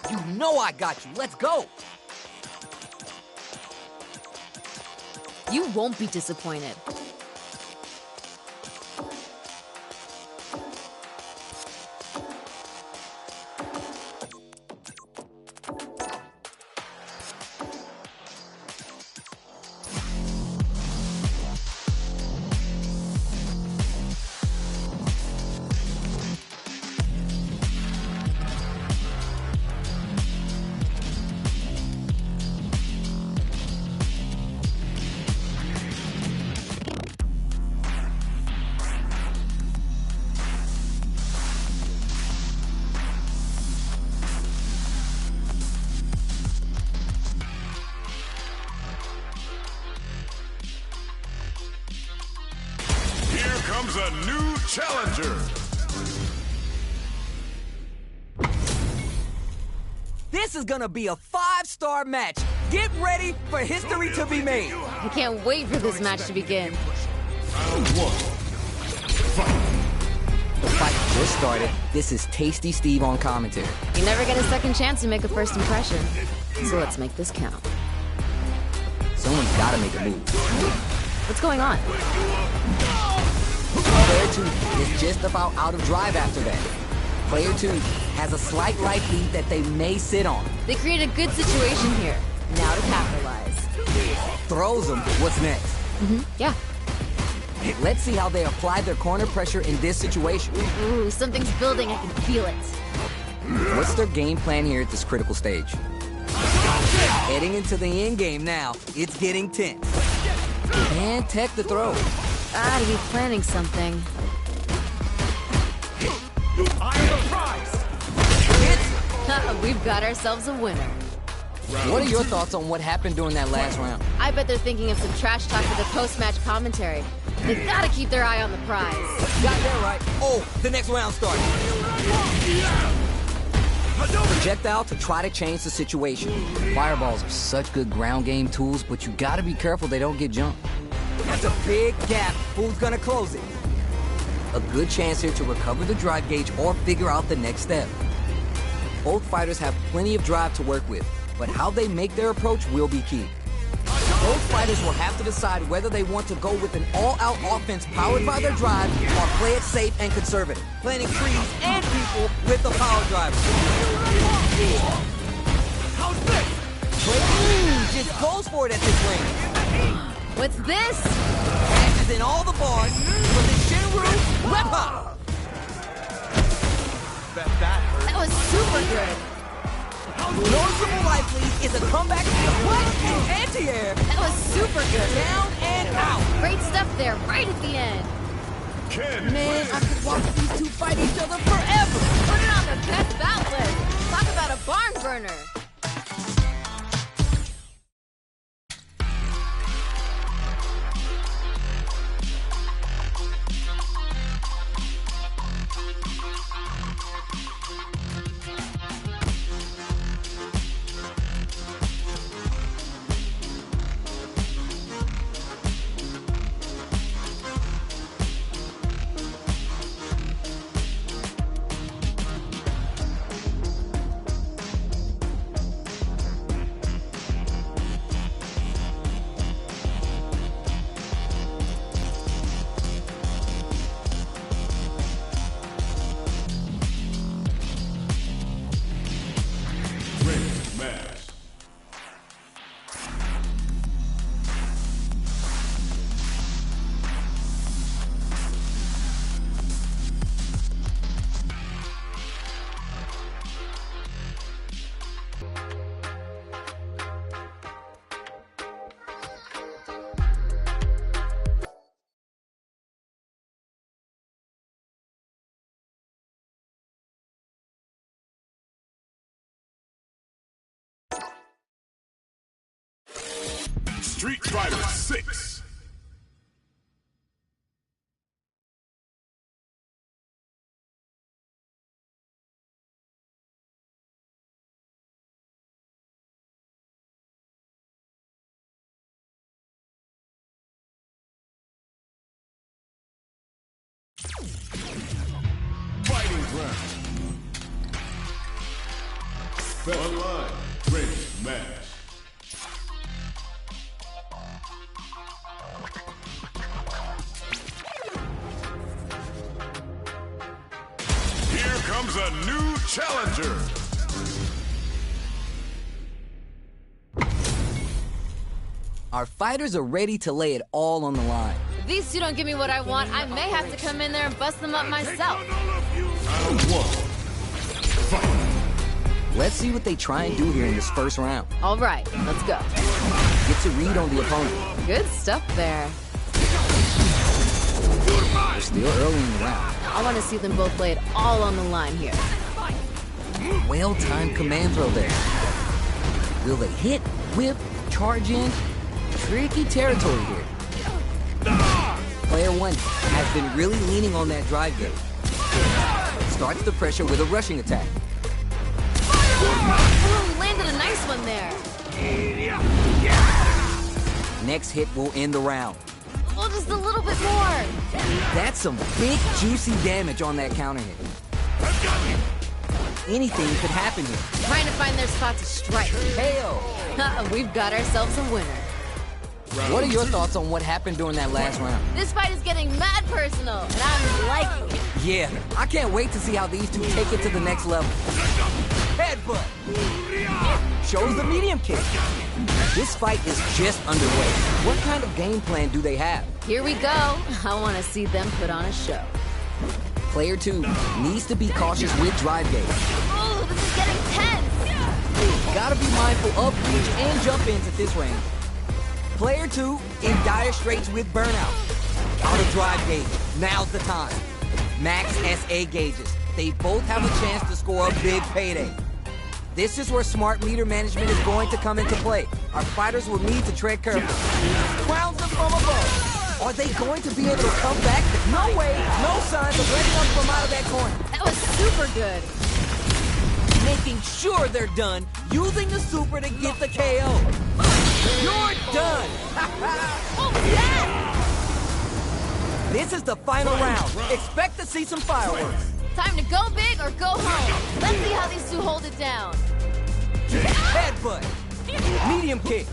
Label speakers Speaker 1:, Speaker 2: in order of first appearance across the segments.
Speaker 1: You know I got you. Let's go.
Speaker 2: You won't be disappointed.
Speaker 3: Comes a new challenger.
Speaker 1: This is gonna be a 5-star match. Get ready for history to be made.
Speaker 2: I can't wait for this match to begin.
Speaker 3: Round 1. Fight.
Speaker 1: The fight just started. This is Tasty Steve on commentary.
Speaker 2: You never get a second chance to make a first impression. So let's make this count.
Speaker 1: Someone's gotta make a move.
Speaker 2: What's going on?
Speaker 1: Player 2 is just about out of drive after that. Player 2 has a slight life lead that they may sit on.
Speaker 2: They created a good situation here. Now to capitalize.
Speaker 1: Throws them. What's next?
Speaker 2: Yeah.
Speaker 1: Let's see how they apply their corner pressure in this situation.
Speaker 2: Ooh, something's building. I can feel it.
Speaker 1: What's their game plan here at this critical stage? Heading into the end game now. It's getting tense. And tech the throw.
Speaker 2: Gotta be planning something. We've got ourselves a winner.
Speaker 1: What are your thoughts on what happened during that last round?
Speaker 2: I bet they're thinking of some trash talk for the post-match commentary. They've gotta keep their eye on the prize.
Speaker 1: Got that right. Oh, the next round starts. Projectile to try to change the situation. Fireballs are such good ground game tools, but you gotta be careful they don't get jumped. That's a big gap. Who's gonna close it? A good chance here to recover the drive gauge or figure out the next step. Both fighters have plenty of drive to work with, but how they make their approach will be key. Both fighters will have to decide whether they want to go with an all-out offense powered by their drive or play it safe and conservative, planting trees and people with the power driver. How's this? Just goes for it at this range.
Speaker 2: What's this?
Speaker 1: Catches in all the bars for the Shinru Rep Hop.
Speaker 2: That was super good.
Speaker 1: Noticeable life lead is a comeback and anti-air.
Speaker 2: That was super good.
Speaker 1: Down and out.
Speaker 2: Great stuff there, right at the end.
Speaker 3: Ken.
Speaker 1: Man, I could watch these two fight each other forever.
Speaker 2: Put it on the best bout list. Talk about a barn burner.
Speaker 3: Street Fighter 6. Fighting round. Online training match. Here comes a new challenger.
Speaker 1: Our fighters are ready to lay it all on the line.
Speaker 2: If these two don't give me what I want, I may have to come in there and bust them up myself.
Speaker 3: Round 1. Fight.
Speaker 1: Let's see what they try and do here in this first round.
Speaker 2: All right, let's go.
Speaker 1: Gets a read on the opponent.
Speaker 2: Good stuff there.
Speaker 1: We're still early in the round.
Speaker 2: I want to see them both lay it all on the line here.
Speaker 1: Well-timed command throw there. Will they hit, whip, charge in? Tricky territory here. Player 1 has been really leaning on that drive game. Starts the pressure with a rushing attack.
Speaker 2: Ooh, landed a nice one there.
Speaker 1: Next hit will end the round.
Speaker 2: Oh, just a little bit more.
Speaker 1: That's some big, juicy damage on that counter hit. Anything could happen here.
Speaker 2: Trying to find their spot to strike.
Speaker 1: KO!
Speaker 2: We've got ourselves a winner.
Speaker 1: What are your thoughts on what happened during that last round?
Speaker 2: This fight is getting mad personal, and I'm liking it.
Speaker 1: Yeah, I can't wait to see how these two take it to the next level. Headbutt! Shows the medium kick. This fight is just underway. What kind of game plan do they have?
Speaker 2: Here we go. I want to see them put on a show.
Speaker 1: Player 2 needs to be cautious with drive game.
Speaker 2: Oh, this is getting tense.
Speaker 1: Gotta be mindful of reach and jump ins at this range. Player 2 in dire straits with burnout. Out of drive gauge. Now's the time. Max SA gauges. They both have a chance to score a big payday. This is where smart meter management is going to come into play. Our fighters will need to tread carefully. Grounds them from above. Are they going to be able to come back? No way, no signs of letting up from out of that corner.
Speaker 2: That was super good.
Speaker 1: Making sure they're done, using the super to get the KO. You're done.
Speaker 2: What was that?
Speaker 1: This is the final round. Expect to see some fireworks.
Speaker 2: Time to go big or go home. Let's see how these two hold it down.
Speaker 1: Headbutt. Medium kick.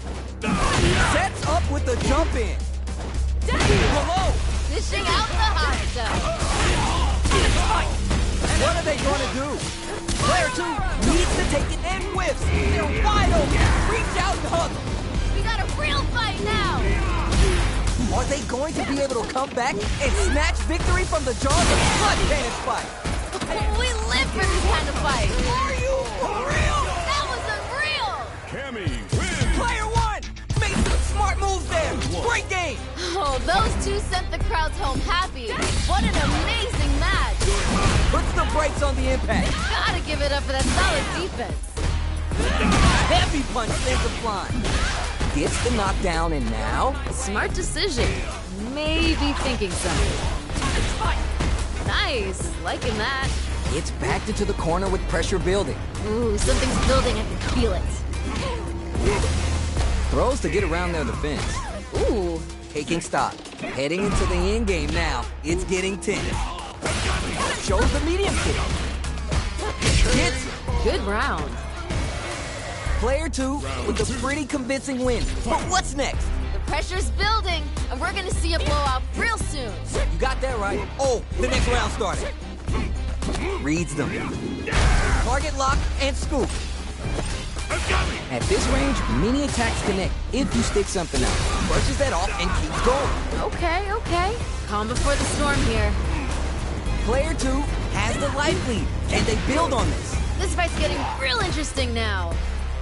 Speaker 1: Sets up with the jump in. Below.
Speaker 2: Dishing out the hot stuff.
Speaker 1: What are they going to do? Player 2 needs to take it and whiffs. They're wide open. Reach out and hug.
Speaker 2: We got a real fight now.
Speaker 1: Are they going to be able to come back and snatch victory from the jaws of blood damage fight?
Speaker 2: We live for this kind of fight.
Speaker 1: Are you for real?
Speaker 2: That was unreal.
Speaker 3: Cammy wins.
Speaker 1: Player 1 made some smart moves there. Great game.
Speaker 2: Oh, those two sent the crowds home happy. What an amazing match.
Speaker 1: Puts the brakes on the impact.
Speaker 2: Gotta give it up for that solid defense.
Speaker 1: Heavy punch sends him flying. Gets the knockdown and now...
Speaker 2: Smart decision. Maybe thinking something. Nice. Liking that.
Speaker 1: It's backed into the corner with pressure building.
Speaker 2: Ooh, something's building. I can feel it.
Speaker 1: Throws to get around their defense.
Speaker 2: Ooh.
Speaker 1: Taking stock. Heading into the end game now. It's getting tense. Shows the medium kick. Gets it.
Speaker 2: Good round.
Speaker 1: Player 2 with a pretty convincing win. But what's next?
Speaker 2: The pressure's building, and we're gonna see a blowout real soon.
Speaker 1: You got that right. Oh, the next round started. Reads them. Target lock and scoop. At this range, many attacks connect if you stick something out. Brushes that off and keeps going.
Speaker 2: Okay. Calm before the storm here.
Speaker 1: Player 2 has the life lead, and they build on this.
Speaker 2: This fight's getting real interesting now.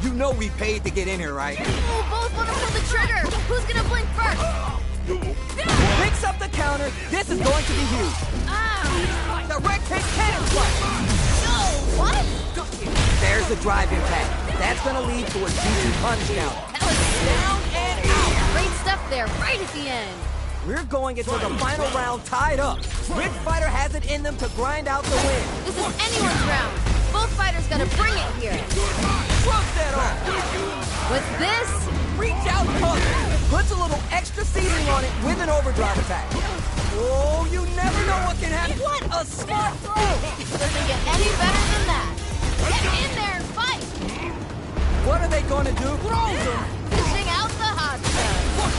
Speaker 1: You know we paid to get in here, right?
Speaker 2: Ooh, both want to pull the trigger. Who's gonna blink first?
Speaker 1: Picks up the counter. This is going to be huge.
Speaker 2: Ah!
Speaker 1: Direct hit cannon strike.
Speaker 2: No! What?
Speaker 1: There's the drive impact. That's going to lead to a juicy punch count.
Speaker 2: That was
Speaker 1: Down and out.
Speaker 2: stuff there right at the end.
Speaker 1: We're going into the final round tied up. Which fighter has it in them to grind out the win?
Speaker 2: This is anyone's round. Both fighters gotta bring it here.
Speaker 1: Shrug that off.
Speaker 2: With this,
Speaker 1: Reach out punch. Puts a little extra seasoning on it with an overdrive attack. Oh, you never know what can happen. What a smart throw.
Speaker 2: doesn't get any better than that. Get in there and fight.
Speaker 1: What are they going to do? Throws them.
Speaker 2: Dishing out the hot tub.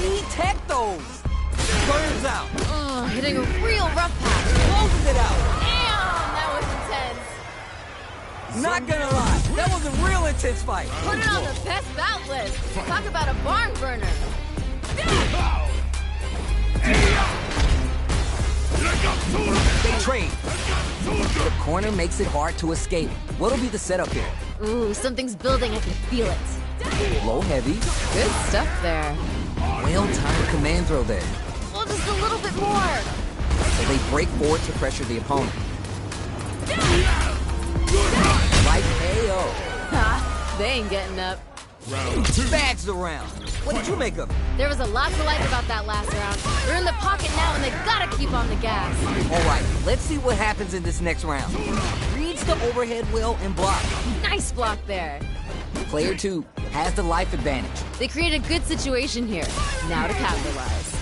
Speaker 1: We tech those. Burns out.
Speaker 2: Hitting a real rough patch.
Speaker 1: Closes it out.
Speaker 2: Damn, that was intense.
Speaker 1: Not gonna lie, that was a real intense fight.
Speaker 2: Put it on the best bout list. Talk about a barn burner.
Speaker 1: They trade. The corner makes it hard to escape. What'll be the setup here?
Speaker 2: Ooh, something's building. I can feel it.
Speaker 1: Low heavy.
Speaker 2: Good stuff there.
Speaker 1: Well-timed command throw there.
Speaker 2: Well, just a little bit more.
Speaker 1: So they break forward to pressure the opponent. Like KO.
Speaker 2: Ha, they ain't getting up.
Speaker 3: Round 2.
Speaker 1: Bags the round. What did you make of it?
Speaker 2: There was a lot to like about that last round. They're in the pocket now, and they gotta keep on the gas.
Speaker 1: All right, let's see what happens in this next round. Reads the overhead well and blocks.
Speaker 2: Nice block there.
Speaker 1: Player 2 has the life advantage.
Speaker 2: They create a good situation here. Now to capitalize.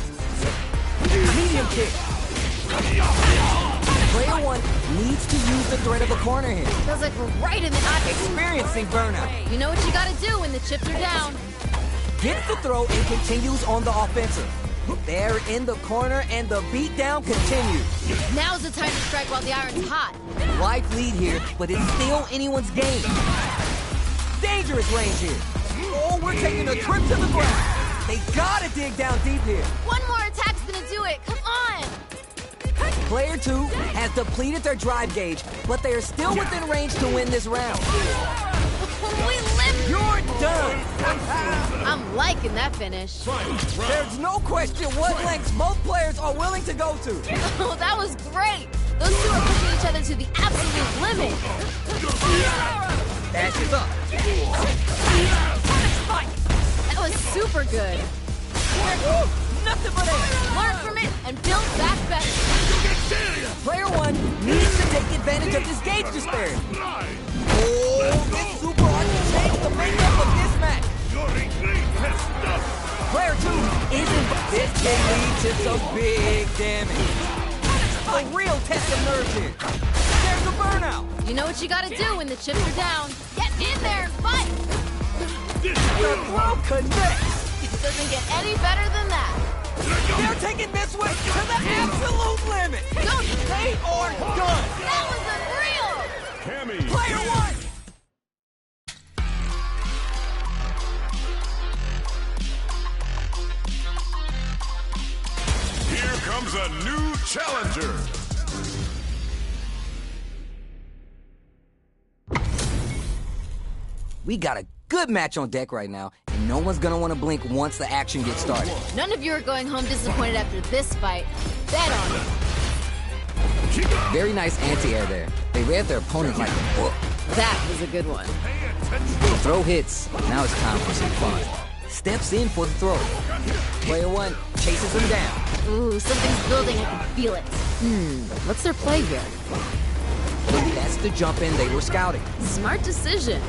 Speaker 1: Medium kick. Player 1 needs to use the threat of the corner here.
Speaker 2: Feels like we're right in the eye.
Speaker 1: Experiencing burnout.
Speaker 2: You know what you gotta do when the chips are down.
Speaker 1: Gets the throw and continues on the offensive. They're in the corner and the beatdown continues.
Speaker 2: Now's the time to strike while the iron's hot.
Speaker 1: Life lead here, but it's still anyone's game. Dangerous range here. Oh, we're taking a trip to the ground. They gotta dig down deep here.
Speaker 2: One more attack's gonna do it. Come on.
Speaker 1: Player 2 has depleted their drive gauge, but they are still within range to win this round.
Speaker 2: We live.
Speaker 1: You're done.
Speaker 2: I'm liking that finish.
Speaker 1: There's no question what lengths both players are willing to go to.
Speaker 2: Oh, that was great. Those two are pushing each other to the absolute limit.
Speaker 1: Dash is up.
Speaker 2: That was super good.
Speaker 1: Nothing but air.
Speaker 2: Learn from it and build back better.
Speaker 1: Player 1 needs to take advantage of this gauge disparity. Oh, this super art can change the makeup of this match. Player 2 isn't. This can lead to some big damage. A real test of nerves here. There's a burnout.
Speaker 2: You know what you gotta do when the chips are down. Get in there and fight.
Speaker 1: The throw connects.
Speaker 2: It doesn't get any better than that.
Speaker 1: They're taking this one to the absolute limit. They are done.
Speaker 2: That was unreal.
Speaker 3: Cammy.
Speaker 1: Player 1.
Speaker 3: Here comes a new challenger.
Speaker 1: We got a good match on deck right now, and no one's gonna want to blink once the action gets started.
Speaker 2: None of you are going home disappointed after this fight. Bet on it.
Speaker 1: Very nice anti-air there. They read their opponent like a book.
Speaker 2: That was a good one.
Speaker 1: The throw hits. Now it's time for some fun. Steps in for the throw. Player 1 chases him down.
Speaker 2: Ooh, something's building. I can feel it. What's their play here?
Speaker 1: That's the jump in they were scouting.
Speaker 2: Smart decision.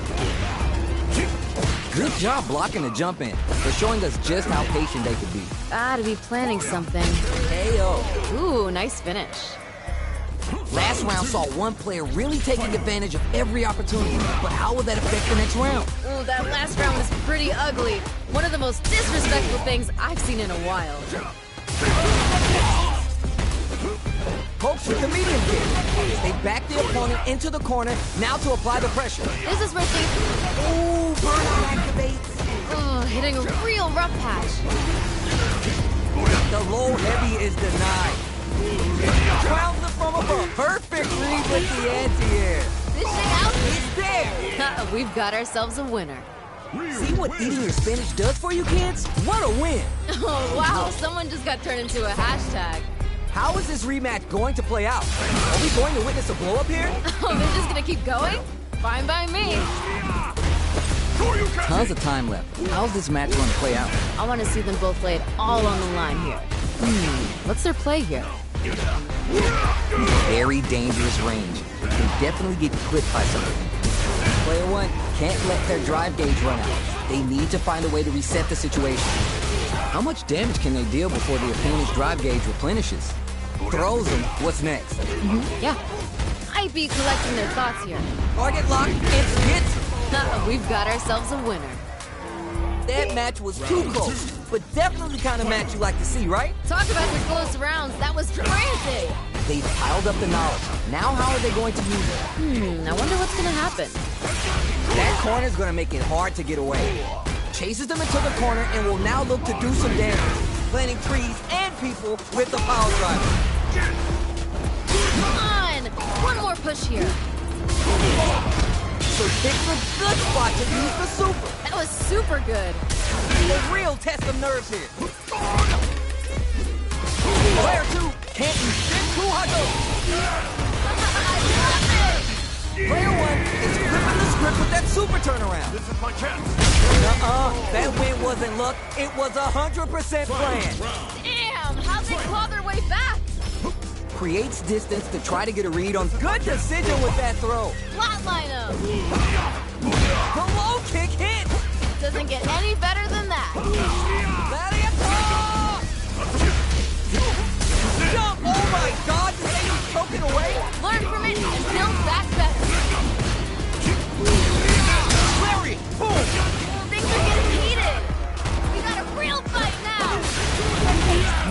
Speaker 1: Good job blocking the jump in. They're showing us just how patient they could be.
Speaker 2: Gotta be planning something.
Speaker 1: KO.
Speaker 2: Ooh, nice finish.
Speaker 1: Last round saw one player really taking advantage of every opportunity, but how will that affect the next round?
Speaker 2: Ooh, that last round was pretty ugly. One of the most disrespectful things I've seen in a while.
Speaker 1: Pokes with the medium kick. They back the opponent into the corner, now to apply the pressure.
Speaker 2: This is where things...
Speaker 1: Ooh, burnout activates.
Speaker 2: Ooh, hitting a real rough patch.
Speaker 1: The low heavy is denied. Crowns them from above. Perfect read with the anti-air.
Speaker 2: Dishing out.
Speaker 1: It's there.
Speaker 2: We've got ourselves a winner.
Speaker 1: See what eating your spinach does for you kids? What a win.
Speaker 2: Oh, wow. Someone just got turned into a hashtag.
Speaker 1: How is this rematch going to play out? Are we going to witness a blow-up here?
Speaker 2: Oh, they're just gonna keep going? Fine by me.
Speaker 1: Tons of time left. How's this match going to play out?
Speaker 2: I want to see them both lay it all on the line here. What's their play here?
Speaker 1: Very dangerous range. Can definitely get clipped by something. Player one can't let their drive gauge run out. They need to find a way to reset the situation. How much damage can they deal before the opponent's drive gauge replenishes? Throws them. What's next?
Speaker 2: Yeah. I'd be collecting their thoughts here.
Speaker 1: Target lock and hit.
Speaker 2: We've got ourselves a winner.
Speaker 1: That match was too close, but definitely the kind of match you like to see, right?
Speaker 2: Talk about your close rounds. That was crazy.
Speaker 1: They've piled up the knowledge. Now how are they going to use it?
Speaker 2: I wonder what's going to happen.
Speaker 1: That corner's going to make it hard to get away. Chases them into the corner and will now look to do some damage, planting trees and people with the power driver.
Speaker 2: Come on! One more push here.
Speaker 1: So picks a good spot to use the super.
Speaker 2: That was super good.
Speaker 1: The real test of nerves here. Player two can't use Spin 2 Player one is flipping the script with that super turnaround.
Speaker 3: This is my chance.
Speaker 1: That win wasn't luck. It was 100% planned.
Speaker 2: Damn! How'd they claw their way back?
Speaker 1: Creates distance to try to get a read on. Good decision with that throw.
Speaker 2: Flatline him!
Speaker 1: The low kick hit.
Speaker 2: Doesn't get any better than that.
Speaker 1: Gladiator! Jump! Oh my God! This thing is choking away.
Speaker 2: Learn from it and build back better.
Speaker 1: Larry! Boom!
Speaker 2: Things are getting heated. We got a real fight now.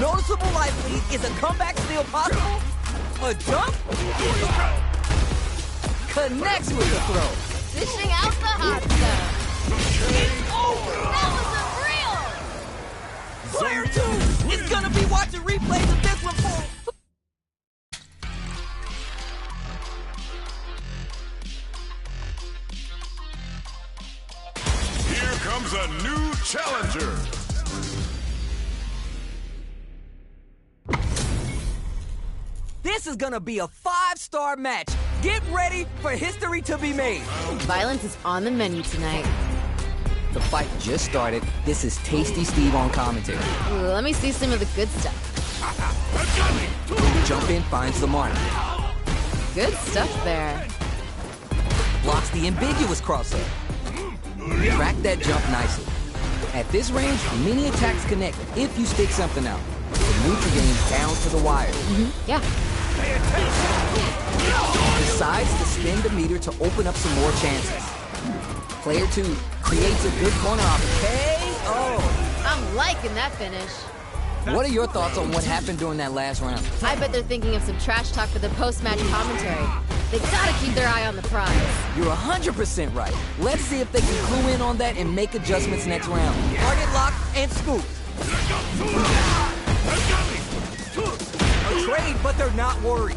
Speaker 1: Noticeable life lead. Is a comeback still possible? A jump? Connects with the throw.
Speaker 2: Dishing out the hot stuff.
Speaker 1: It's over!
Speaker 2: That was
Speaker 1: Player
Speaker 2: unreal.
Speaker 1: two is gonna be watching replays of this one for...
Speaker 3: Here comes a new challenger.
Speaker 1: This is gonna be a 5-star match. Get ready for history to be made.
Speaker 2: Violence is on the menu tonight.
Speaker 1: The fight just started. This is Tasty Steve on commentary.
Speaker 2: Let me see some of the good stuff.
Speaker 1: Jump in, finds the mark.
Speaker 2: Good stuff there.
Speaker 1: Blocks the ambiguous crossover. Track that jump nicely. At this range, many attacks connect if you stick something out. The neutral game down to the wire.
Speaker 2: Yeah.
Speaker 1: Decides to spin the meter to open up some more chances. Player two creates a good corner off. KO!
Speaker 2: I'm liking that finish.
Speaker 1: What are your thoughts on what happened during that last round?
Speaker 2: I bet they're thinking of some trash talk for the post-match commentary. They gotta keep their eye on the prize.
Speaker 1: You're 100% right. Let's see if they can clue in on that and make adjustments next round. Target lock and scoop. A trade, but they're not worried.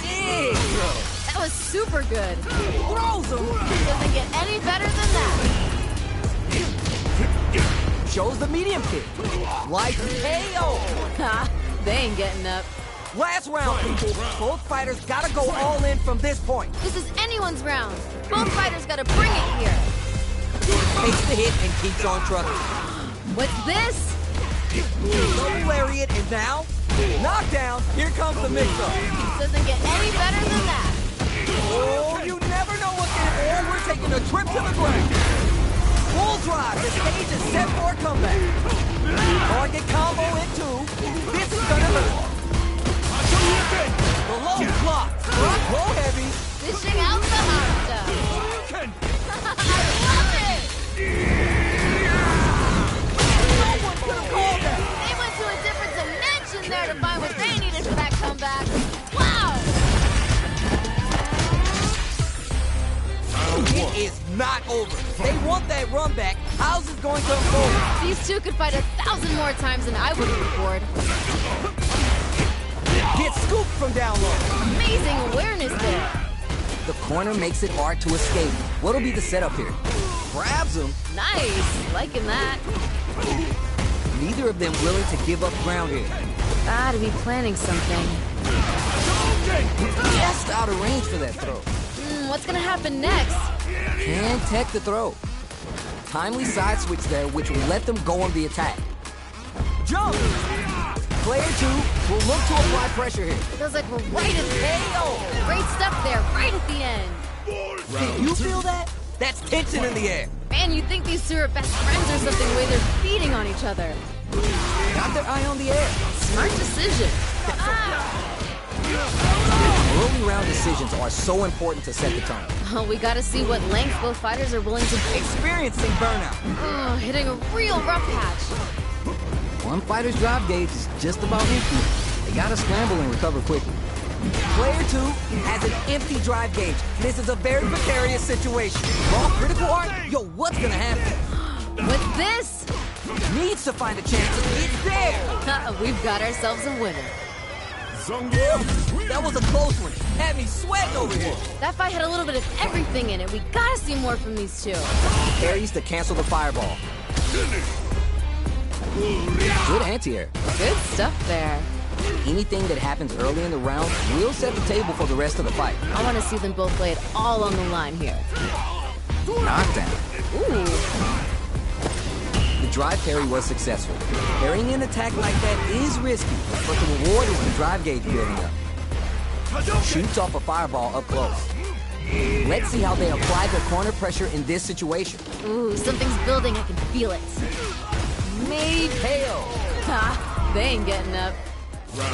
Speaker 1: Big throw.
Speaker 2: That was super good.
Speaker 1: Throws them.
Speaker 2: Doesn't get any better than that.
Speaker 1: Shows the medium kick. Like KO.
Speaker 2: Ha! They ain't getting up.
Speaker 1: Last round, people. Both fighters gotta go all in from this point.
Speaker 2: This is anyone's round. Both fighters gotta bring it here.
Speaker 1: Takes the hit and keeps on trucking.
Speaker 2: What's this?
Speaker 1: Double lariat and now knockdown. Here comes the mix-up.
Speaker 2: Doesn't get any better than that.
Speaker 1: Oh, you never know what's in it. Or we're taking a trip to the ground. Full drive. The stage is set for a comeback. Target combo in two. This is gonna hurt. The low block. Rock low heavy.
Speaker 2: Dishing out the hot stuff. I love it!
Speaker 1: No one could have called that.
Speaker 2: They went to a different dimension there to find what they needed for that comeback. Wow!
Speaker 1: It is not over. They want that run back. How's this going to unfold?
Speaker 2: These two could fight 1,000 more times than I would record.
Speaker 1: Get scooped from down low.
Speaker 2: Amazing awareness there.
Speaker 1: The corner makes it hard to escape. What'll be the setup here? Grabs him.
Speaker 2: Nice. Liking that.
Speaker 1: Neither of them willing to give up ground here.
Speaker 2: Gotta be planning something.
Speaker 1: Just out of range for that throw.
Speaker 2: What's gonna happen next?
Speaker 1: Can't tech the throw. timely side switch there, which will let them go on the attack. Jump! Player 2 will look to apply pressure here.
Speaker 2: Feels like we're right at the end. Great stuff there, right at the end.
Speaker 1: Can you feel that? That's tension in the air.
Speaker 2: Man, you'd think these two are best friends or something, the way they're feeding on each other.
Speaker 1: Got their eye on the air.
Speaker 2: Smart decision.
Speaker 1: Early round decisions are so important to set the tone.
Speaker 2: Oh, we gotta see what length both fighters are willing to take.
Speaker 1: Experiencing burnout.
Speaker 2: Oh, hitting a real rough patch.
Speaker 1: One fighter's drive gauge is just about empty. They gotta scramble and recover quickly. Player 2 has an empty drive gauge. This is a very precarious situation. Raw critical art? Yo, what's gonna happen?
Speaker 2: With this,
Speaker 1: Needs to find a chance to get there.
Speaker 2: we've got ourselves a winner.
Speaker 1: That was a close one. Had me sweating over here.
Speaker 2: That fight had a little bit of everything in it. We gotta see more from these two.
Speaker 1: Parries to cancel the fireball. Good anti-air.
Speaker 2: Good stuff there.
Speaker 1: Anything that happens early in the round will set the table for the rest of the fight.
Speaker 2: I want to see them both lay it all on the line here.
Speaker 1: Knockdown.
Speaker 2: Ooh.
Speaker 1: The drive parry was successful. Parrying an attack like that is risky, but the reward is the drive gauge building up. Shoots off a fireball up close. Let's see how they apply their corner pressure in this situation.
Speaker 2: Ooh, something's building. I can feel it.
Speaker 1: Made KO.
Speaker 2: Ha, they ain't getting up.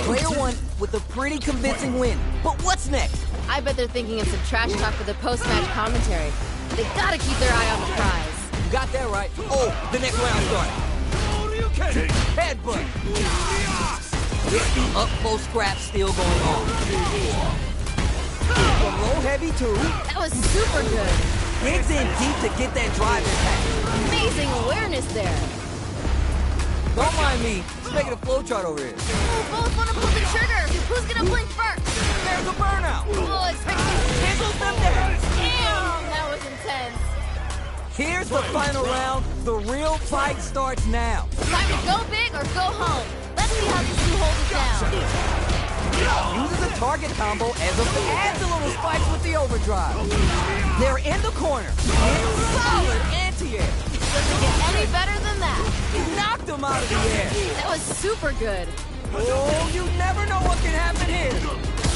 Speaker 1: Player 1 with a pretty convincing win. But what's next?
Speaker 2: I bet they're thinking of some trash talk for the post-match commentary. They gotta keep their eye on the prize.
Speaker 1: You got that right. Oh, the next round started. Headbutt. It's the up-close scrap still going on. The low heavy 2.
Speaker 2: That was super good.
Speaker 1: Digs in deep to get that drive impact.
Speaker 2: Amazing awareness there.
Speaker 1: Don't mind me. Just making a flowchart over here.
Speaker 2: Ooh, both want to pull the trigger. Who's gonna blink first?
Speaker 1: There's a burnout.
Speaker 2: Oh, it's crazy.
Speaker 1: Cancels them down.
Speaker 2: Damn, that was intense.
Speaker 1: Here's the final round. The real fight starts now.
Speaker 2: Time to go big or go home. Let's see how these two hold it down.
Speaker 1: Uses a target combo as adds a little spike with the overdrive. They're in the corner. It's solid anti-air.
Speaker 2: Doesn't get any better than that.
Speaker 1: Knocked him out of the air.
Speaker 2: That was super good.
Speaker 1: Oh, you never know what can happen here.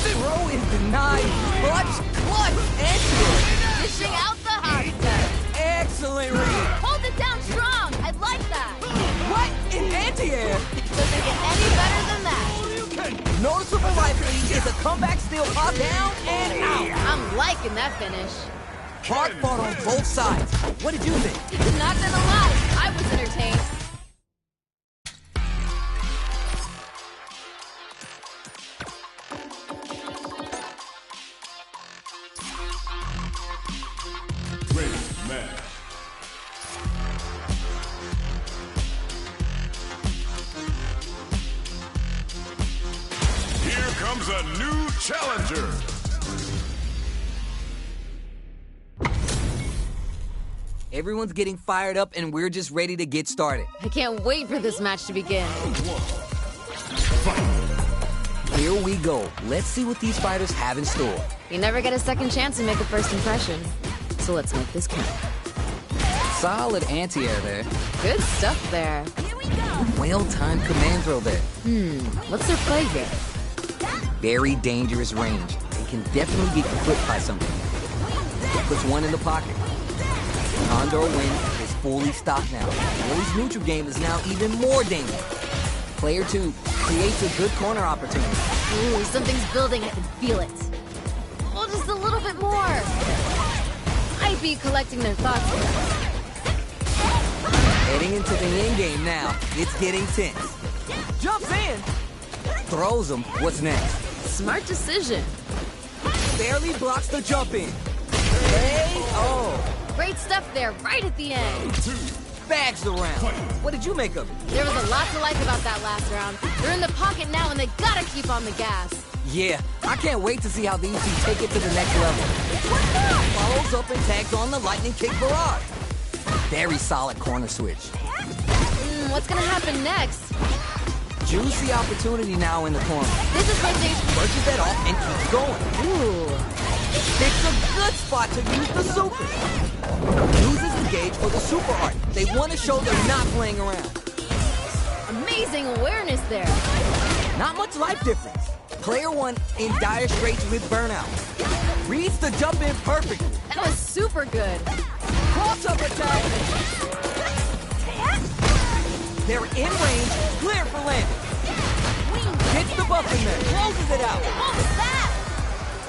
Speaker 1: Throw is denied. Clutch, anti-air.
Speaker 2: Dishing out the hot stuff.
Speaker 1: Excellent read.
Speaker 2: Hold it down strong. I like that.
Speaker 1: What? In anti-air?
Speaker 2: Doesn't get any better than that.
Speaker 1: Noticeable life lead is a comeback steal pop down and out.
Speaker 2: I'm liking that finish.
Speaker 1: Hard fought on both sides. What did you think?
Speaker 2: Not gonna lie, I was entertained.
Speaker 3: Great man. Here comes a new challenger.
Speaker 1: Everyone's getting fired up and we're just ready to get started.
Speaker 2: I can't wait for this match to begin.
Speaker 1: Here we go. Let's see what these fighters have in store.
Speaker 2: You never get a second chance to make a first impression. So let's make this count.
Speaker 1: Solid anti-air there.
Speaker 2: Good stuff there.
Speaker 1: Well-timed command throw there.
Speaker 2: What's their play here?
Speaker 1: Very dangerous range. They can definitely get clipped by something. Puts one in the pocket. Condor win is fully stocked now. Willie's neutral game is now even more dangerous. Player 2 creates a good corner opportunity.
Speaker 2: Ooh, something's building. I can feel it. Oh, just a little bit more. Might be collecting their thoughts here.
Speaker 1: Heading into the end game now. It's getting tense. Jumps in. Throws him. What's next?
Speaker 2: Smart decision.
Speaker 1: Barely blocks the jump in. Hey, oh.
Speaker 2: Great stuff there, right at the end.
Speaker 1: Bags the round. What did you make of it?
Speaker 2: There was a lot to like about that last round. They're in the pocket now, and they gotta keep on the gas.
Speaker 1: Yeah, I can't wait to see how these two take it to the next level. Follows up and tags on the lightning kick barrage. Very solid corner switch.
Speaker 2: What's gonna happen next?
Speaker 1: Juicy opportunity now in the corner.
Speaker 2: This is where things...
Speaker 1: Brushes that off and keeps going.
Speaker 2: Ooh.
Speaker 1: Picks a good spot to use the super. Uses the engage for the super art. They want to show they're not playing around.
Speaker 2: Amazing awareness there.
Speaker 1: Not much life difference. Player 1 in dire straits with burnout. Reads the jump in perfectly.
Speaker 2: That was super good.
Speaker 1: Cross-up attack. They're in range, clear for landing. Hits the buff in there, closes it out.
Speaker 2: What was that?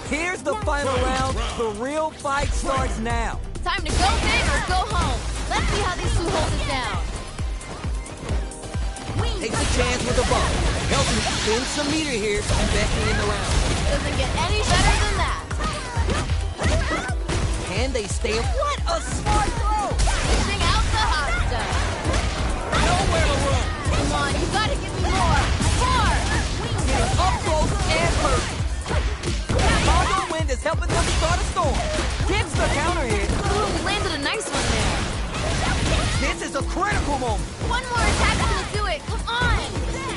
Speaker 1: Here's the final round. The real fight starts now.
Speaker 2: Time to go big or go home. Let's see how these two hold it down.
Speaker 1: Takes a chance with a bump. Helps him spin some meter here, investing in the round.
Speaker 2: Doesn't get any better than that.
Speaker 1: Can they stay? What a smart throw!
Speaker 2: Dishing out the hot stuff.
Speaker 1: Nowhere to run.
Speaker 2: Come on, you gotta give me more. More!
Speaker 1: Getting up close and perfect. Condor Wind is helping them start a storm. Gets the counter hit.
Speaker 2: Ooh, we landed a nice one there.
Speaker 1: This is a critical moment.
Speaker 2: One more attack's gonna do it. Come on!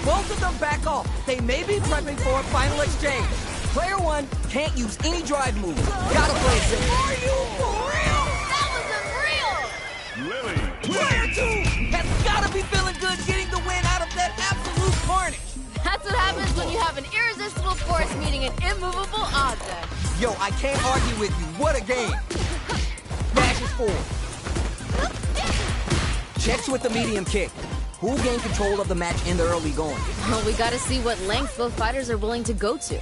Speaker 1: Both of them back off. They may be prepping for a final exchange. Player 1 can't use any drive moves. Gotta play it safe. Are you for real?
Speaker 2: That was unreal!
Speaker 3: Lily.
Speaker 1: Player 2 has gotta be feeling good getting the win out of that absolute carnage.
Speaker 2: That's what happens when you have an irresistible force meeting an immovable object.
Speaker 1: Yo, I can't argue with you. What a game. Dashes forward. Checks with the medium kick. Who'll gain control of the match in the early going?
Speaker 2: Well, we gotta see what lengths both fighters are willing to go to.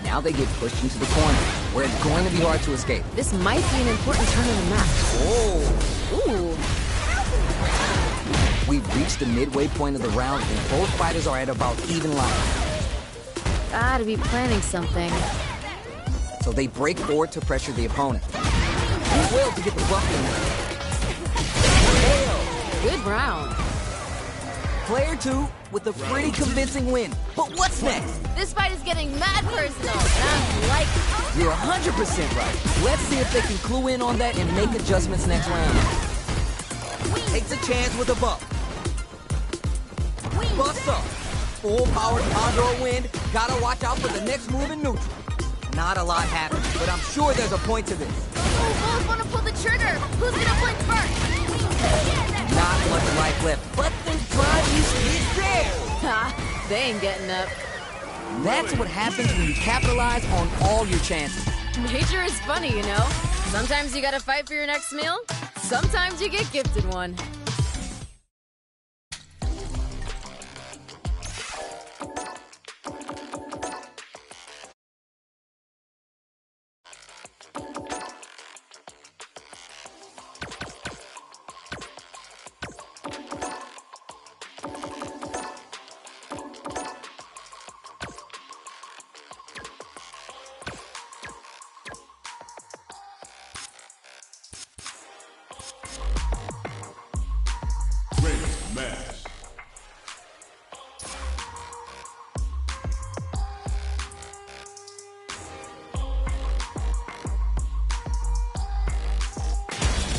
Speaker 1: Now they get pushed into the corner, where it's going to be hard to escape.
Speaker 2: This might be an important turn in the match.
Speaker 1: Oh!
Speaker 2: Ooh.
Speaker 1: We've reached the midway point of the round, and both fighters are at about even line.
Speaker 2: Gotta be planning something.
Speaker 1: So they break forward to pressure the opponent. Do well to get the buff in there.
Speaker 2: Good round.
Speaker 1: Player 2 with a pretty convincing win. But what's next?
Speaker 2: This fight is getting mad personal, and I'm liking it.
Speaker 1: You're 100% right. Let's see if they can clue in on that and make adjustments next round. Takes a chance with a buff. Busts up. Full-powered Condor Wind. Gotta watch out for the next move in neutral. Not a lot happened, but I'm sure there's a point to this.
Speaker 2: Oh, both want to pull the trigger. Who's gonna blink first?
Speaker 1: Not much life left, but the drive is there.
Speaker 2: Ha! They ain't getting up.
Speaker 1: That's what happens when you capitalize on all your chances.
Speaker 2: Nature is funny, you know? Sometimes you gotta fight for your next meal. Sometimes you get gifted one.
Speaker 3: Great match.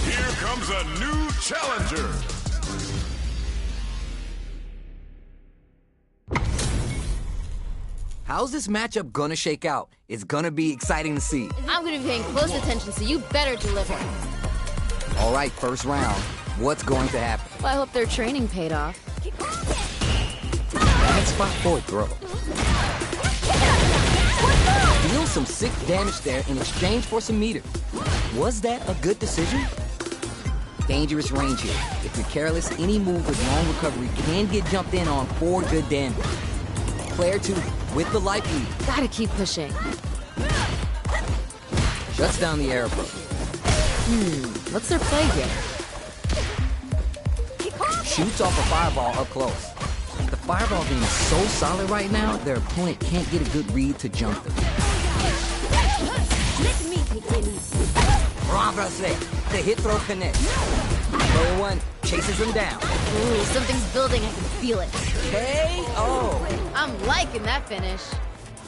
Speaker 3: Here comes a new challenger.
Speaker 1: How's this matchup gonna shake out? It's gonna be exciting to see.
Speaker 2: I'm gonna be paying close attention, so you better deliver.
Speaker 1: All right, first round. What's going to happen?
Speaker 2: Well, I hope their training paid off.
Speaker 1: Bad spot for a throw. Deal some sick damage there in exchange for some meter. Was that a good decision? Dangerous range here. If you're careless, any move with long recovery can get jumped in on for good damage. Player 2 with the life lead.
Speaker 2: Gotta keep pushing.
Speaker 1: Shuts down the air approach.
Speaker 2: What's their play here?
Speaker 1: Shoots off a fireball up close. The fireball game is so solid right now, their opponent can't get a good read to jump them. Bravo say, the hit throw connects. Player 1 chases him down.
Speaker 2: Ooh, something's building, I can feel it.
Speaker 1: KO.
Speaker 2: I'm liking that finish.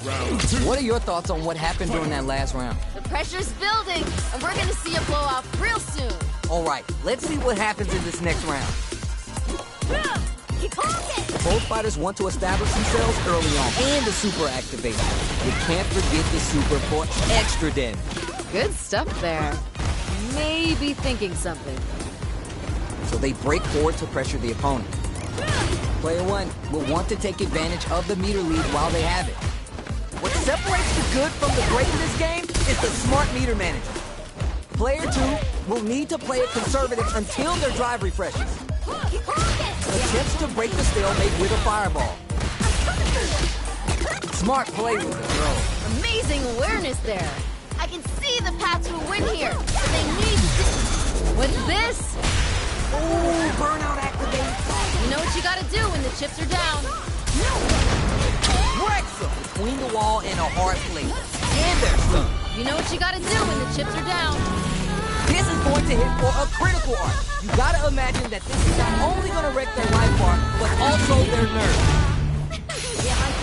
Speaker 3: Round 2.
Speaker 1: What are your thoughts on what happened during that last round?
Speaker 2: The pressure's building, and we're gonna see a blowout real soon.
Speaker 1: All right, let's see what happens in this next round. Both fighters want to establish themselves early on, and the super activation. You can't forget the super for extra damage.
Speaker 2: Good stuff there. Maybe thinking something.
Speaker 1: So they break forward to pressure the opponent. Player one will want to take advantage of the meter lead while they have it. What separates the good from the great in this game is the smart meter manager. Player two will need to play it conservative until their drive refreshes. Attempts to break the stalemate with a fireball. Smart play with the throw.
Speaker 2: Amazing awareness there. I can see the path to a win here. But they need to... What's this?
Speaker 1: Ooh, burnout activate.
Speaker 2: You know what you gotta do when the chips are down.
Speaker 1: Wrecks them between the wall and a hard plate. And they're stunned.
Speaker 2: You know what you gotta do when the chips are down.
Speaker 1: This is going to hit for a critical arc. You gotta imagine that this is not only gonna wreck their life bar, but also their nerves.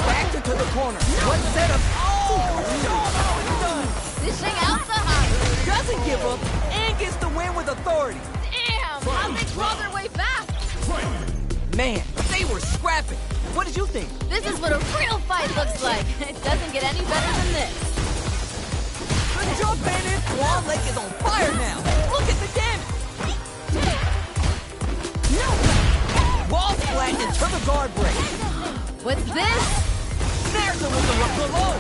Speaker 1: Back to the corner. What setup? Oh, no.
Speaker 2: Dishing out the hot.
Speaker 1: Doesn't give up and gets the win with authority.
Speaker 2: Damn! How'd they claw their way back?
Speaker 1: Man, they were scrapping. What did you think?
Speaker 2: This is what a real fight looks like. It doesn't get any better than this.
Speaker 1: The jump in it. Wall Lake is on fire now. Look at the damage. Wall splat into the guard break.
Speaker 2: What's this?
Speaker 1: There's the look below.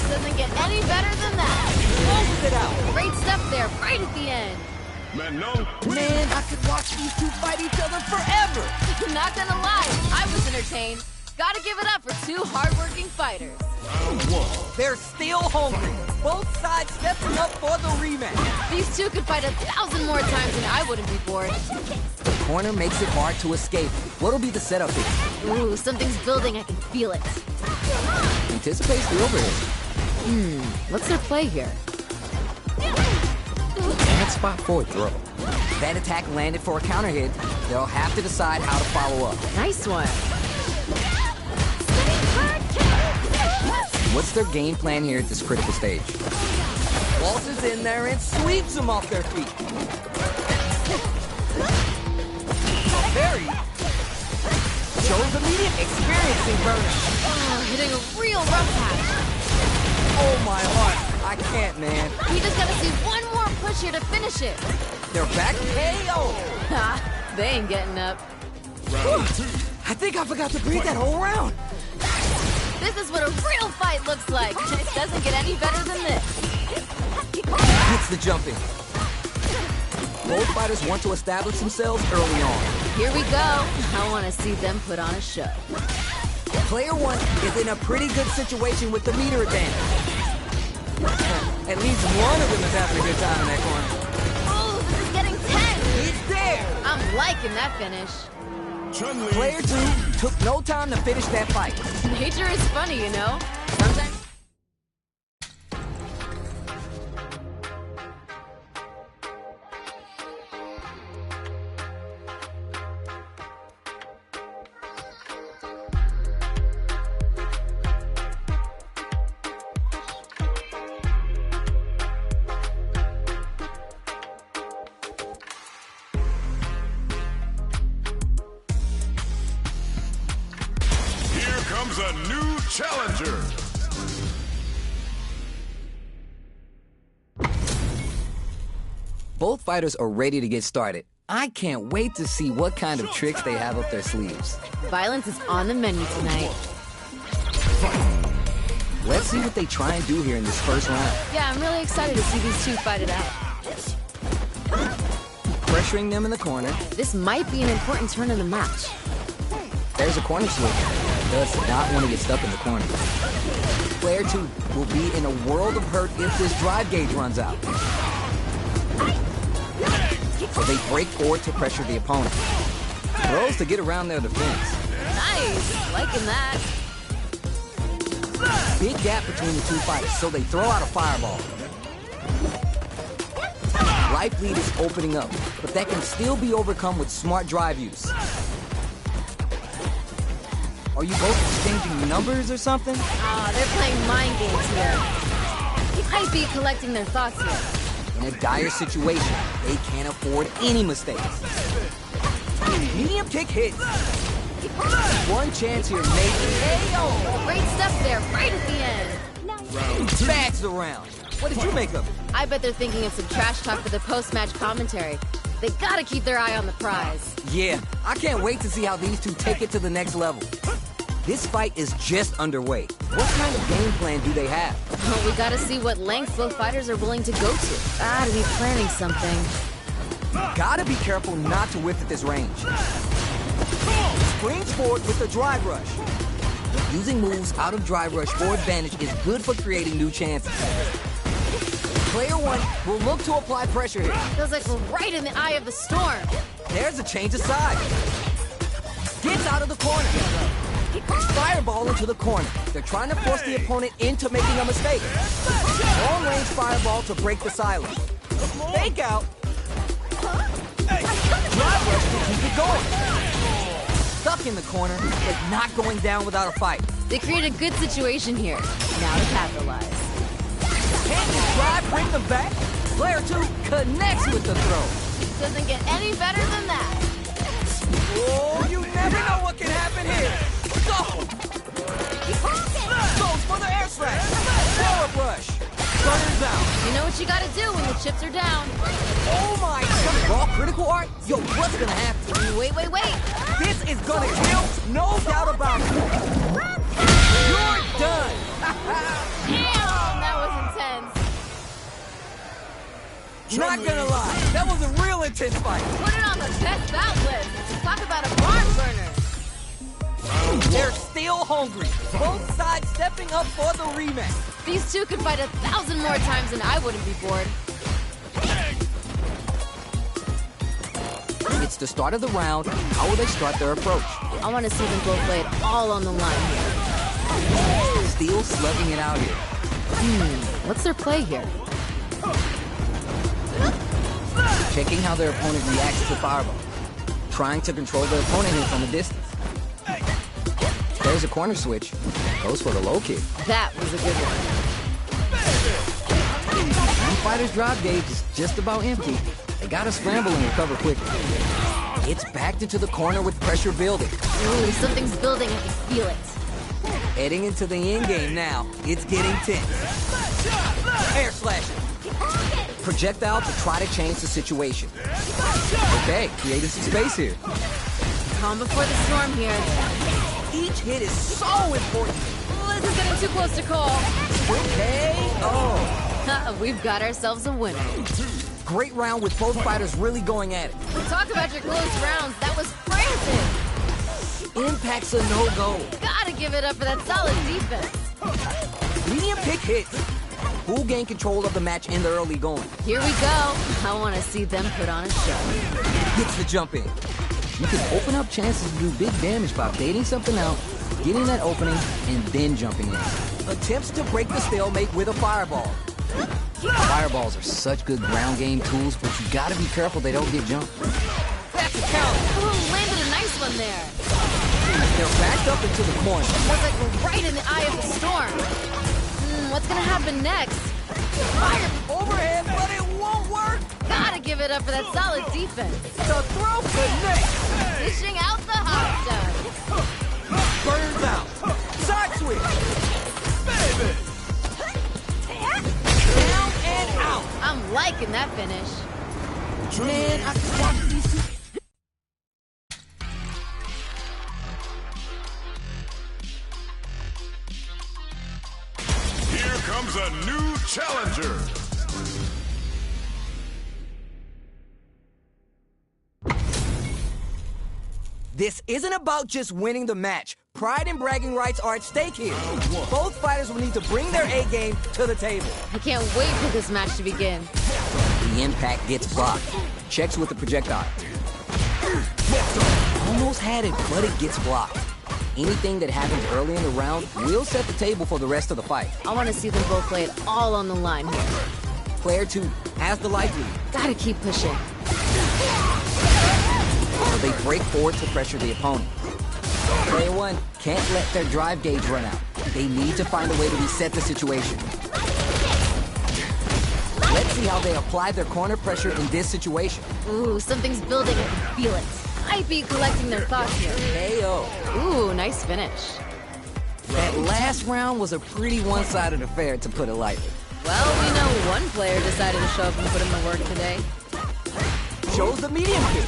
Speaker 2: Doesn't get any better than that.
Speaker 1: Closes it out.
Speaker 2: Great stuff there, right at the end.
Speaker 1: Man, I could watch these two fight each other forever.
Speaker 2: Not gonna lie, I was entertained. Gotta give it up for two hardworking fighters.
Speaker 1: They're still hungry. Both sides stepping up for the rematch.
Speaker 2: These two could fight 1,000 more times and I wouldn't be bored.
Speaker 1: The corner makes it hard to escape. What'll be the setup here?
Speaker 2: Ooh, something's building, I can feel it.
Speaker 1: Anticipates the overhead.
Speaker 2: What's their play here?
Speaker 1: Bad spot for a throw. That attack landed for a counter hit. They'll have to decide how to follow up.
Speaker 2: Nice one.
Speaker 1: What's their game plan here at this critical stage? Waltzes in there and sweeps them off their feet. Barry shows immediate experiencing burnout.
Speaker 2: Oh, hitting a real rough patch.
Speaker 1: Oh my heart. I can't, man.
Speaker 2: We just gotta see one more push here to finish it.
Speaker 1: They're back KO.
Speaker 2: Ha, they ain't getting up.
Speaker 1: I think I forgot to breathe that whole round.
Speaker 2: This is what a real fight looks like. It doesn't get any better than this.
Speaker 1: Hits the jumping. Both fighters want to establish themselves early on.
Speaker 2: Here we go. I want to see them put on a show.
Speaker 1: Player one is in a pretty good situation with the meter advantage. At least one of them is having a good time in that corner.
Speaker 2: Oh, this is getting tense.
Speaker 1: It's there!
Speaker 2: I'm liking that finish.
Speaker 1: Player two took no time to finish that fight.
Speaker 2: Nature is funny, you know? Sometimes...
Speaker 3: Comes a new challenger.
Speaker 1: Both fighters are ready to get started. I can't wait to see what kind of tricks they have up their sleeves.
Speaker 2: Violence is on the menu tonight.
Speaker 1: Let's see what they try and do here in this first round.
Speaker 2: Yeah, I'm really excited to see these two fight it out.
Speaker 1: Pressuring them in the corner.
Speaker 2: This might be an important turn in the match.
Speaker 1: There's a corner switch. Does not want to get stuck in the corner. Player two will be in a world of hurt if this drive gauge runs out. So they break forward to pressure the opponent. Throws to get around their defense.
Speaker 2: Nice, liking that.
Speaker 1: Big gap between the two fighters, so they throw out a fireball. Life lead is opening up, but that can still be overcome with smart drive use. Are you both exchanging numbers or something?
Speaker 2: They're playing mind games here. He might be collecting their thoughts here.
Speaker 1: In a dire situation, they can't afford any mistakes. Medium kick hits. One chance here, maybe.
Speaker 2: KO! Great stuff there, right at the end.
Speaker 1: Bags around. What did you make of it?
Speaker 2: I bet they're thinking of some trash talk for the post-match commentary. They gotta keep their eye on the prize.
Speaker 1: Yeah, I can't wait to see how these two take it to the next level. This fight is just underway. What kind of game plan do they have?
Speaker 2: Well, we gotta see what lengths both fighters are willing to go to. Gotta be planning something.
Speaker 1: Gotta be careful not to whiff at this range. Springs forward with the drive rush. Using moves out of drive rush for advantage is good for creating new chances. Player one will look to apply pressure here.
Speaker 2: Feels like we're right in the eye of the storm.
Speaker 1: There's a change of side. Gets out of the corner. Fireball into the corner. They're trying to force the opponent into making a mistake. Long-range fireball to break the silence. Fake out. Drive rush to keep it going. Stuck in the corner, but not going down without a fight.
Speaker 2: They created a good situation here. Now to capitalize.
Speaker 1: Can the drive bring them back? Player two connects with the throw.
Speaker 2: Doesn't get any better than that.
Speaker 1: Oh, you never know what can happen here. Go! Goes for the air slash. Throw-up rush. Burns out.
Speaker 2: You know what you gotta do when the chips are down.
Speaker 1: Oh my, some raw critical art? Yo, what's gonna happen?
Speaker 2: Wait.
Speaker 1: This is gonna kill, no doubt about it. You're done.
Speaker 2: Damn, that was intense.
Speaker 1: Not gonna lie, that was a real intense fight.
Speaker 2: Put it on the best bout list. Talk about a barn burner.
Speaker 1: They're still hungry. Both sides stepping up for the rematch.
Speaker 2: These two could fight 1,000 more times and I wouldn't be bored.
Speaker 1: It's the start of the round. How will they start their approach?
Speaker 2: I want to see them both lay it all on the line here.
Speaker 1: Still slugging it out here.
Speaker 2: What's their play here?
Speaker 1: Checking how their opponent reacts to fireball. Trying to control their opponent here from a distance. There's a corner switch. Goes for the low kick.
Speaker 2: That was a good one.
Speaker 1: One fighter's drive gauge is just about empty. They gotta scramble and recover quickly. It's backed into the corner with pressure building.
Speaker 2: Ooh, something's building. I can feel it.
Speaker 1: Heading into the end game now. It's getting tense. Air slashing. Projectile to try to change the situation. Okay, creating some space here.
Speaker 2: Calm before the storm here.
Speaker 1: Each hit is so important.
Speaker 2: This is getting too close to call.
Speaker 1: Okay, oh.
Speaker 2: We've got ourselves a winner.
Speaker 1: Great round with both fighters really going at it.
Speaker 2: Talk about your close rounds. That was frantic.
Speaker 1: Impact's a no-go.
Speaker 2: Gotta give it up for that solid defense.
Speaker 1: Medium pick hits. Who'll gain control of the match in the early going?
Speaker 2: Here we go. I want to see them put on a show.
Speaker 1: Gets the jump in. You can open up chances to do big damage by baiting something out, getting that opening, and then jumping in. Attempts to break the stalemate with a fireball. Fireballs are such good ground game tools, but you gotta be careful they don't get jumped. That's a count.
Speaker 2: Ooh, landed a nice one there.
Speaker 1: They're backed up into the corner.
Speaker 2: Feels like we're right in the eye of the storm. What's gonna happen next?
Speaker 1: Fire overhead, but it won't work.
Speaker 2: Gotta give it up for that solid defense.
Speaker 1: The throw connects.
Speaker 2: Dishing out the hot dog.
Speaker 1: Burns out. Side switch. Baby. Down and out.
Speaker 2: I'm liking that finish.
Speaker 1: Man, I can watch these two.
Speaker 3: Here comes a new challenger.
Speaker 1: This isn't about just winning the match. Pride and bragging rights are at stake here. Both fighters will need to bring their A-game to the table.
Speaker 2: I can't wait for this match to begin.
Speaker 1: The impact gets blocked. Checks with the projectile. Almost had it, but it gets blocked. Anything that happens early in the round will set the table for the rest of the fight.
Speaker 2: I want to see them both lay it all on the line here.
Speaker 1: Player 2 has the light lead.
Speaker 2: Gotta keep pushing.
Speaker 1: So they break forward to pressure the opponent. Player 1 can't let their drive gauge run out. They need to find a way to reset the situation. Let's see how they apply their corner pressure in this situation.
Speaker 2: Ooh, something's building. I can feel it. Might be collecting their thoughts here.
Speaker 1: KO.
Speaker 2: Ooh, nice finish.
Speaker 1: That last round was a pretty one-sided affair, to put it lightly.
Speaker 2: Well, we know one player decided to show up and put in the work today.
Speaker 1: Shows the medium kick.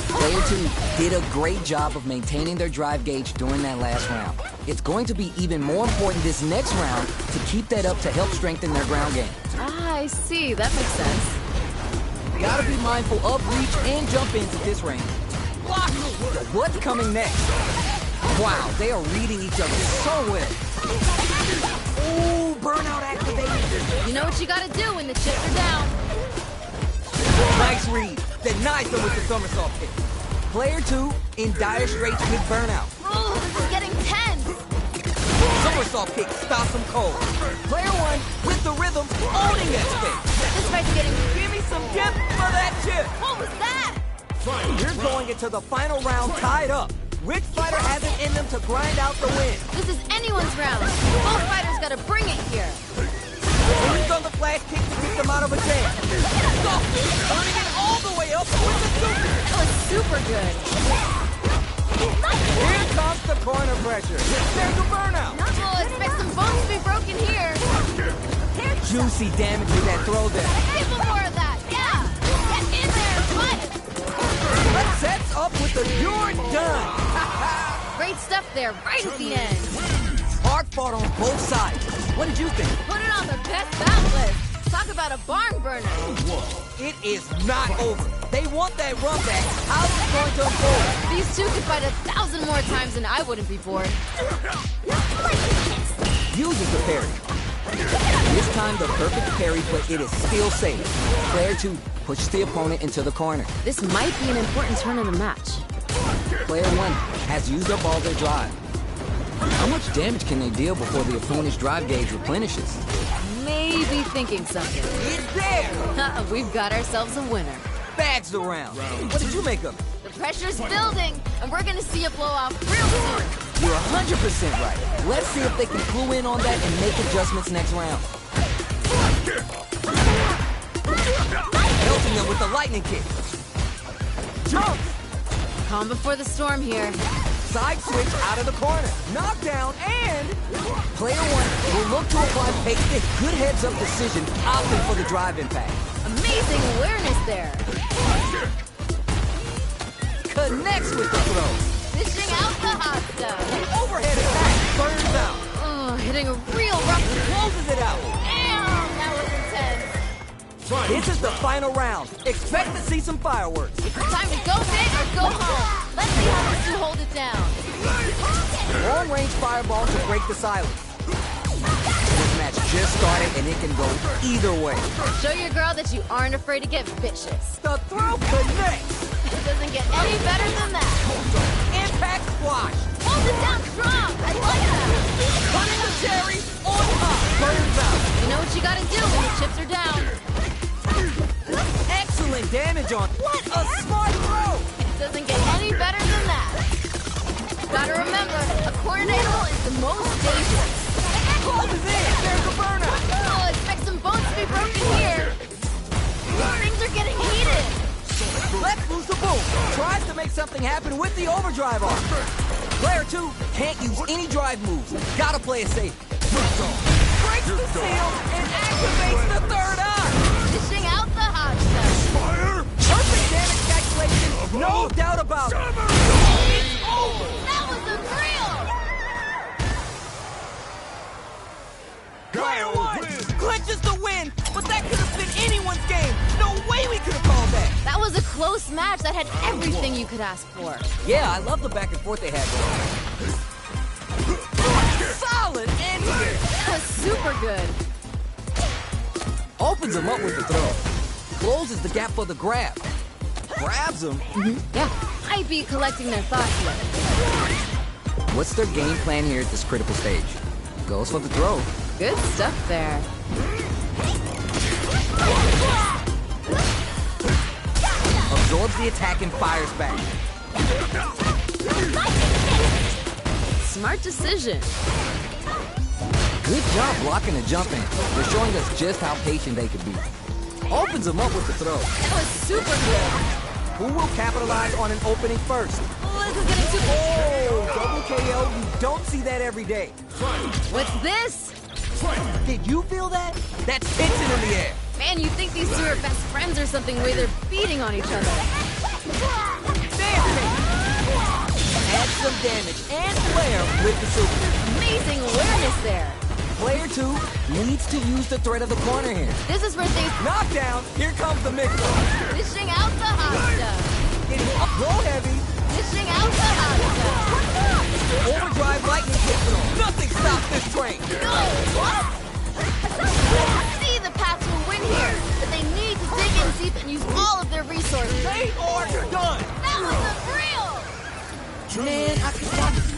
Speaker 1: Player 2 did a great job of maintaining their drive gauge during that last round. It's going to be even more important this next round to keep that up to help strengthen their ground game.
Speaker 2: Ah, I see. That makes sense.
Speaker 1: Gotta be mindful of reach and jump ins at this range. Block! What's coming next? Wow, they are reading each other so well. Ooh, burnout activated.
Speaker 2: You know what you gotta do when the chips are down.
Speaker 1: Nice read. Denies them with the somersault kick. Player 2 in dire straits with burnout.
Speaker 2: Oh, this is getting tense.
Speaker 1: Somersault kick stops him cold. Player 1 with the rhythm, owning that space.
Speaker 2: This fight's getting...
Speaker 1: Give me some dip for that chip.
Speaker 2: What was that?
Speaker 1: You're going into the final round tied up. Which fighter has it in them to grind out the win?
Speaker 2: This is anyone's round. Both fighters gotta bring it here.
Speaker 1: He's on the flash kick to keep them out of a jam. Stop! Turning it all the way up with the super.
Speaker 2: That was super good.
Speaker 1: Here comes the corner pressure. There's a burnout.
Speaker 2: Oh, expect some bones to be broken here.
Speaker 1: Juicy damage with that throw there.
Speaker 2: Give him more of that. Yeah. Get in there and fight.
Speaker 1: Let's sets up with the you're done.
Speaker 2: Great stuff there, right at the end.
Speaker 1: Hard fought on both sides. What did you think?
Speaker 2: Put it on the best bout list. Talk about a barn burner.
Speaker 1: It is not over. They want that run back. How is it going to unfold?
Speaker 2: These two could fight 1,000 more times and I wouldn't be bored.
Speaker 1: Uses the parry. This time the perfect parry, but it is still safe. Player 2 pushes the opponent into the corner.
Speaker 2: This might be an important turn in the match.
Speaker 1: Player 1 has used up all their drive. How much damage can they deal before the opponent's drive gauge replenishes?
Speaker 2: Maybe thinking something.
Speaker 1: It's there!
Speaker 2: We've got ourselves a winner.
Speaker 1: Bags around. What did you make of it?
Speaker 2: The pressure's building, and we're gonna see a blowout real soon.
Speaker 1: You're 100% right. Let's see if they can clue in on that and make adjustments next round. Helping them with the lightning kick. Jump!
Speaker 2: Calm before the storm here.
Speaker 1: Side switch out of the corner. Knockdown and... Player 1 will look to apply pace. Good heads-up decision, opting for the drive impact.
Speaker 2: Amazing awareness there.
Speaker 1: Connects with the throw.
Speaker 2: Dishing out the hot stuff.
Speaker 1: Overhead attack burns out.
Speaker 2: Oh, hitting a real rough.
Speaker 1: Closes it out.
Speaker 2: Damn, that was intense.
Speaker 1: This is the final round. Expect to see some fireworks.
Speaker 2: Time to go big or go home. Let's see how these two hold it down.
Speaker 1: Long-range fireball to break the silence. This match just started and it can go either way.
Speaker 2: Show your girl that you aren't afraid to get vicious.
Speaker 1: The throw connects.
Speaker 2: It doesn't get any better than that.
Speaker 1: Impact squash.
Speaker 2: Hold it down strong. I like that.
Speaker 1: Cutting the cherry on top. Burns out.
Speaker 2: You know what you gotta do when the chips are down.
Speaker 1: Excellent damage on. What a smart throw.
Speaker 2: It doesn't get any better than that. Gotta remember, a tornado is the most dangerous.
Speaker 1: Hold it in. There's a burnout.
Speaker 2: Oh, expect some bones to be broken here. Things are getting heated.
Speaker 1: Let's lose the boom. Tries to make something happen with the overdrive arm. Player 2 can't use any drive moves. Gotta play it safe. Breaks the seal and activates the third eye.
Speaker 2: Dishing out the hot stuff.
Speaker 3: Fire!
Speaker 1: Perfect damage calculation, no doubt about it.
Speaker 2: It's over. That was unreal.
Speaker 1: Player 1 clinches the win, but that could have been anyone's game. No way we could have called that.
Speaker 2: That was a close match that had everything you could ask for.
Speaker 1: Yeah, I love the back and forth they had there. Solid answer.
Speaker 2: That was super good.
Speaker 1: Opens him up with the throw. Closes the gap for the grab. Grabs him.
Speaker 2: Yeah, I'd be collecting their thoughts here.
Speaker 1: What's their game plan here at this critical stage? Goes for the throw.
Speaker 2: Good stuff there.
Speaker 1: Absorbs the attack and fires back.
Speaker 2: Smart decision.
Speaker 1: Good job blocking the jump in. They're showing us just how patient they can be. Opens him up with the throw.
Speaker 2: That was super good.
Speaker 1: Who will capitalize on an opening first?
Speaker 2: Oh, this is getting too...
Speaker 1: Oh, double KO. You don't see that every day.
Speaker 2: What's this?
Speaker 1: Did you feel that? That's tension in the air.
Speaker 2: Man, you think these two are best friends or something, the way they're beating on each other.
Speaker 1: Add some damage and flair with the super.
Speaker 2: Amazing awareness there.
Speaker 1: Player 2 needs to use the threat of the corner here.
Speaker 2: This is where things...
Speaker 1: Knockdown! Here comes the mix.
Speaker 2: Dishing out the hot stuff.
Speaker 1: Go heavy.
Speaker 2: Dishing out the hot stuff.
Speaker 1: Overdrive lightning kicks on. Nothing stops this train.
Speaker 2: Go! What? I see the path to a win here, but they need to dig in deep and use all of their resources.
Speaker 1: Stay or you're done.
Speaker 2: That wasn't real!
Speaker 1: Man, I can watch.